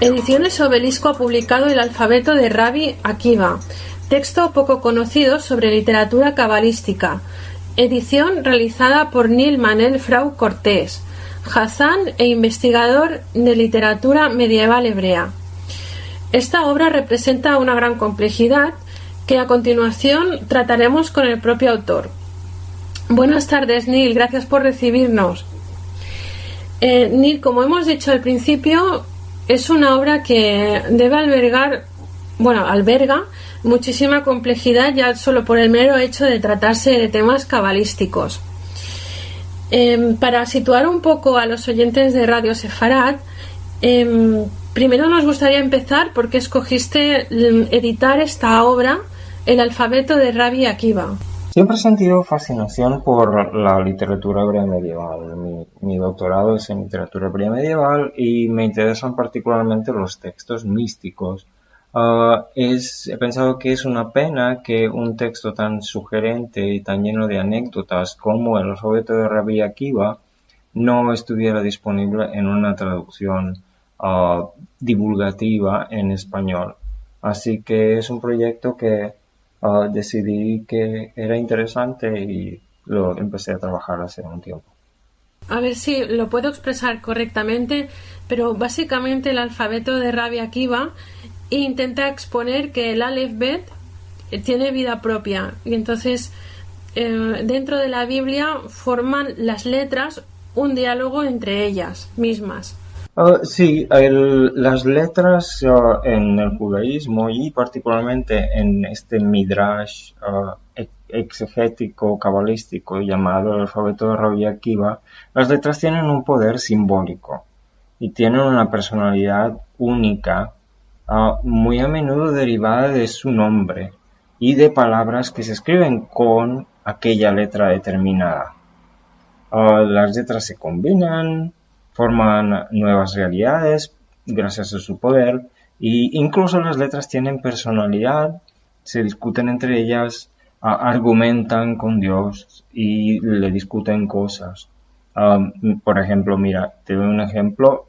Ediciones Obelisco ha publicado el alfabeto de Rabbi Akiva, texto poco conocido sobre literatura cabalística, edición realizada por Neil Manel Frau Cortés, Hazán e investigador de literatura medieval hebrea. Esta obra representa una gran complejidad que a continuación trataremos con el propio autor. Buenas tardes, Neil, gracias por recibirnos. Neil, como hemos dicho al principio, es una obra que debe alberga muchísima complejidad ya solo por el mero hecho de tratarse de temas cabalísticos. Para situar un poco a los oyentes de Radio Sefarad, primero nos gustaría empezar por qué escogiste editar esta obra, el alfabeto de Rabbi Akiva. Siempre he sentido fascinación por la literatura hebrea medieval. Mi doctorado es en literatura hebrea medieval y me interesan particularmente los textos místicos. He pensado que es una pena que un texto tan sugerente y tan lleno de anécdotas como el alfabeto de Rabbi Akiva no estuviera disponible en una traducción divulgativa en español. Así que es un proyecto que decidí que era interesante y lo empecé a trabajar hace un tiempo. A ver si lo puedo expresar correctamente, pero básicamente el alfabeto de Rabbi Akiva intenta exponer que el Aleph Bet tiene vida propia y entonces dentro de la Biblia forman las letras un diálogo entre ellas mismas. Sí, las letras en el judaísmo y particularmente en este midrash exegético cabalístico llamado el alfabeto de Rabbi Akiva, las letras tienen un poder simbólico y tienen una personalidad única, muy a menudo derivada de su nombre y de palabras que se escriben con aquella letra determinada. Las letras se combinan, forman nuevas realidades gracias a su poder e incluso las letras tienen personalidad, se discuten entre ellas, argumentan con Dios y le discuten cosas. Por ejemplo, mira, te doy un ejemplo,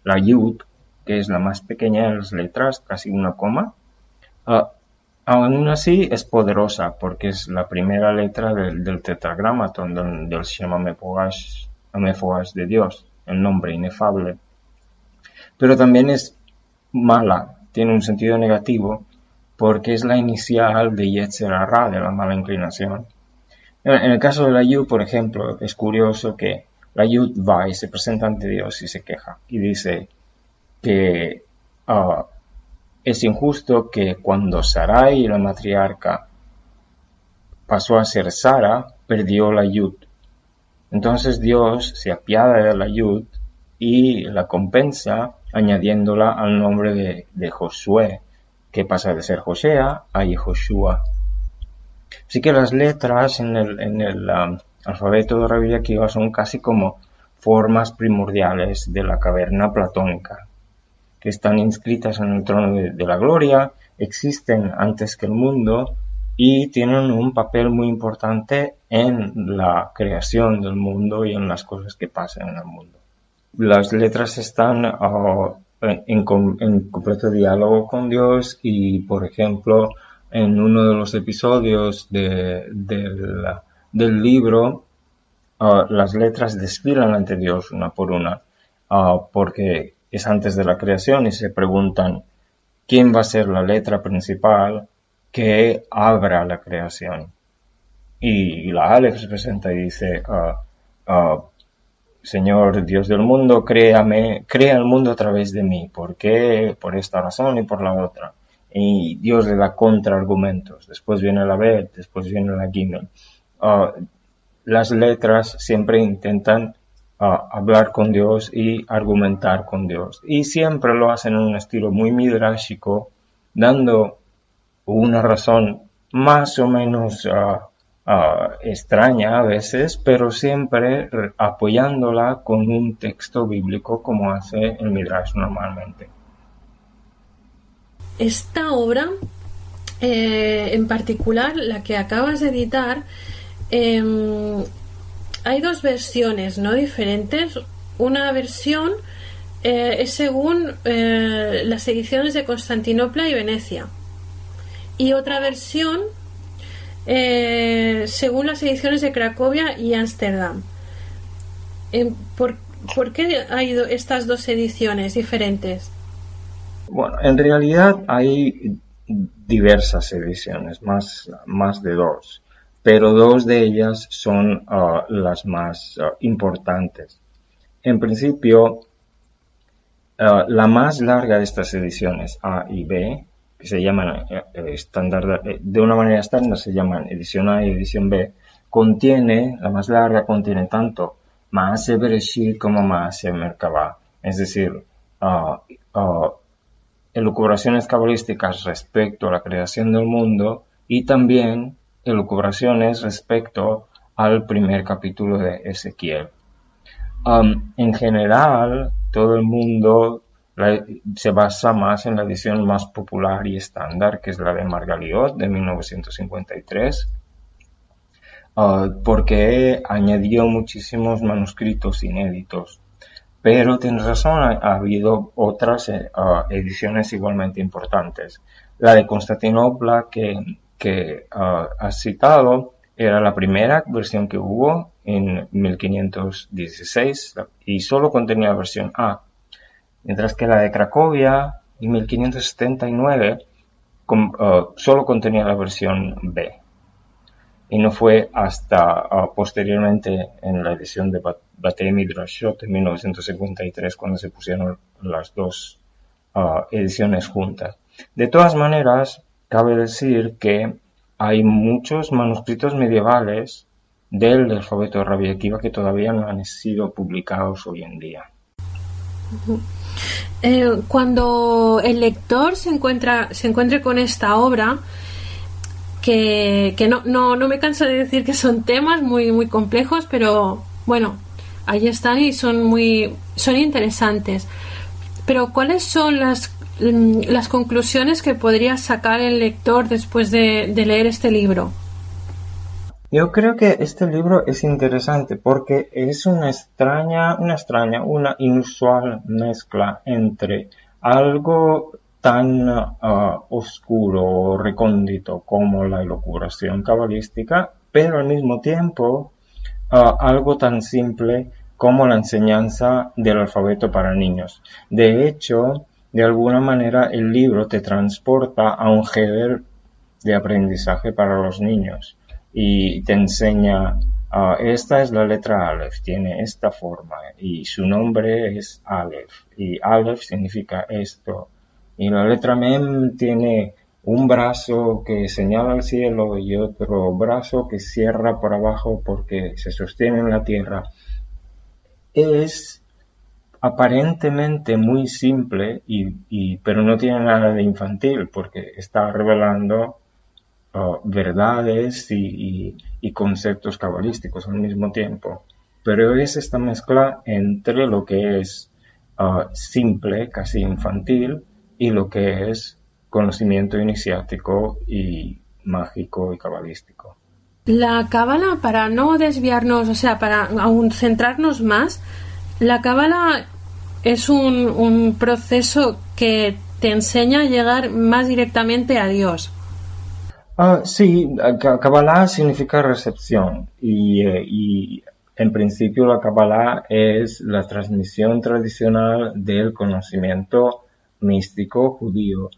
la Yud, que es la más pequeña de las letras, casi una coma, aún así es poderosa porque es la primera letra del tetragramatón, del Shema Mefoash de Dios, el nombre inefable. Pero también es mala, tiene un sentido negativo porque es la inicial de Yetzer Hara, de la mala inclinación. En el caso de la Yud, por ejemplo, es curioso que la Yud va y se presenta ante Dios y se queja y dice que es injusto que cuando Sarai, la matriarca, pasó a ser Sara, perdió la Yud. Entonces Dios se apiada de la Yud y la compensa añadiéndola al nombre de Josué, que pasa de ser Josea a Yehoshua. Así que las letras en el alfabeto de Rabbi Akiva son casi como formas primordiales de la caverna platónica, que están inscritas en el trono de la gloria, existen antes que el mundo y tienen un papel muy importante en la creación del mundo y en las cosas que pasan en el mundo. Las letras están en completo diálogo con Dios y, por ejemplo, en uno de los episodios del libro, las letras desfilan ante Dios una por una, porque es antes de la creación y se preguntan quién va a ser la letra principal que abra la creación. Y la Aleph se presenta y dice, Señor Dios del mundo, crea el mundo a través de mí. ¿Por qué? Por esta razón y por la otra. Y Dios le da contraargumentos. Después viene la Bet, después viene la Gimel. Las letras siempre intentan hablar con Dios y argumentar con Dios. Y siempre lo hacen en un estilo muy midrashico, dando una razón más o menos extraña a veces, pero siempre apoyándola con un texto bíblico como hace el midrash normalmente. Esta obra en particular la que acabas de editar, hay dos versiones, ¿no?, diferentes. Una versión es según las ediciones de Constantinopla y Venecia, y otra versión según las ediciones de Cracovia y Ámsterdam. ¿Por qué hay estas dos ediciones diferentes? Bueno, en realidad hay diversas ediciones, más de dos, pero dos de ellas son las más importantes. En principio, la más larga de estas ediciones, A y B, que se llaman de una manera estándar, se llaman edición A y edición B, la más larga contiene tanto Maaseh Bereshit como Maaseh Merkabah, es decir, elucubraciones cabalísticas respecto a la creación del mundo y también elucubraciones respecto al primer capítulo de Ezequiel. En general, todo el mundo se basa más en la edición más popular y estándar, que es la de Margaliot de 1953, porque añadió muchísimos manuscritos inéditos. Pero tienes razón, ha habido otras ediciones igualmente importantes. La de Constantinopla que has citado era la primera versión que hubo en 1516 y solo contenía la versión A, mientras que la de Cracovia en 1579 solo contenía la versión B. Y no fue hasta posteriormente en la edición de Batei Midrashot en 1953 cuando se pusieron las dos ediciones juntas. De todas maneras, cabe decir que hay muchos manuscritos medievales del alfabeto de Rabbi Akiva que todavía no han sido publicados hoy en día. Cuando el lector se encuentre con esta obra, que no me canso de decir que son temas muy, muy complejos, pero bueno, ahí están y son interesantes. Pero ¿cuáles son las conclusiones que podría sacar el lector después de leer este libro? Yo creo que este libro es interesante porque es una inusual mezcla entre algo tan oscuro o recóndito como la elucubración cabalística, pero al mismo tiempo algo tan simple como la enseñanza del alfabeto para niños. De hecho, de alguna manera el libro te transporta a un heber de aprendizaje para los niños y te enseña, esta es la letra Aleph, tiene esta forma y su nombre es Aleph y Aleph significa esto. Y la letra Mem tiene un brazo que señala al cielo y otro brazo que cierra por abajo porque se sostiene en la tierra. Es aparentemente muy simple, pero no tiene nada de infantil porque está revelando verdades y conceptos cabalísticos al mismo tiempo. Pero es esta mezcla entre lo que es simple, casi infantil, y lo que es conocimiento iniciático y mágico y cabalístico. La cábala, para no desviarnos, o sea, para aún centrarnos más, la cábala es un proceso que te enseña a llegar más directamente a Dios. Sí, Kabbalah significa recepción y en principio la Kabbalah es la transmisión tradicional del conocimiento místico judío.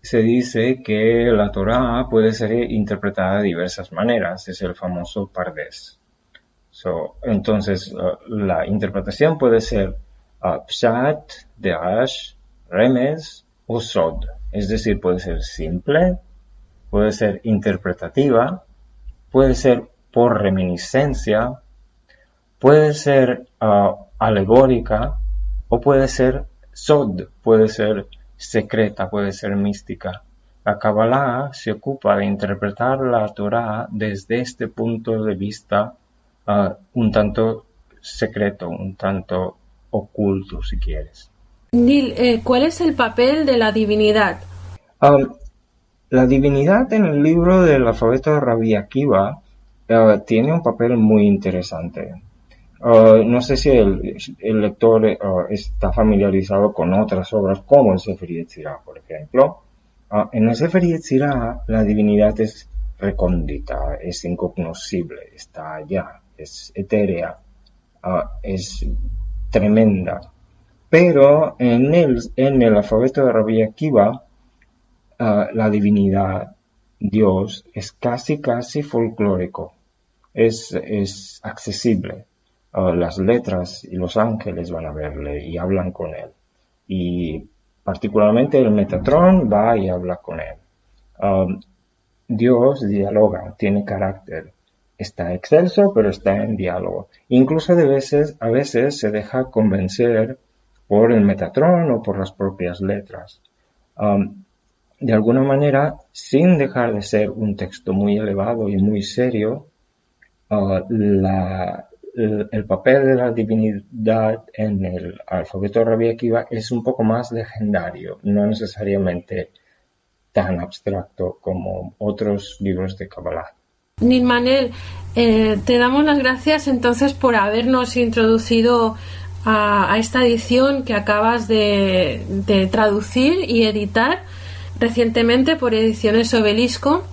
Se dice que la Torá puede ser interpretada de diversas maneras, es el famoso Pardes. Entonces, la interpretación puede ser Pshat, Derash, Remez o Sod, es decir, puede ser simple, puede ser interpretativa, puede ser por reminiscencia, puede ser alegórica o puede ser sod, puede ser secreta, puede ser mística. La Kabbalah se ocupa de interpretar la Torá desde este punto de vista un tanto secreto, un tanto oculto, si quieres. Neil, ¿cuál es el papel de la divinidad? La divinidad en el libro del alfabeto de Rabbi Akiva tiene un papel muy interesante. No sé si el lector está familiarizado con otras obras como el Sefer Yetzirah, por ejemplo. En el Sefer Yetzirah la divinidad es recóndita, es incognoscible, está allá, es etérea, es tremenda. Pero en el alfabeto de Rabbi Akiva, la divinidad, Dios, es casi folclórico, es accesible. Las letras y los ángeles van a verle y hablan con él. Y particularmente el Metatron va y habla con él. Dios dialoga, tiene carácter. Está excelso, pero está en diálogo. Incluso a veces se deja convencer por el Metatron o por las propias letras. De alguna manera, sin dejar de ser un texto muy elevado y muy serio, el papel de la divinidad en el alfabeto de Rabbi Akiva es un poco más legendario, no necesariamente tan abstracto como otros libros de Kabbalah. Nil Manel, te damos las gracias entonces por habernos introducido a esta edición que acabas de traducir y editar recientemente por Ediciones Obelisco,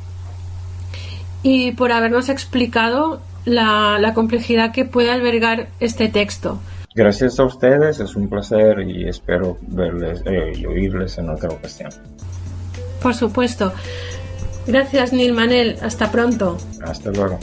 y por habernos explicado la complejidad que puede albergar este texto. Gracias a ustedes, es un placer y espero verles y oírles en otra ocasión. Por supuesto. Gracias, Nil Manel. Hasta pronto. Hasta luego.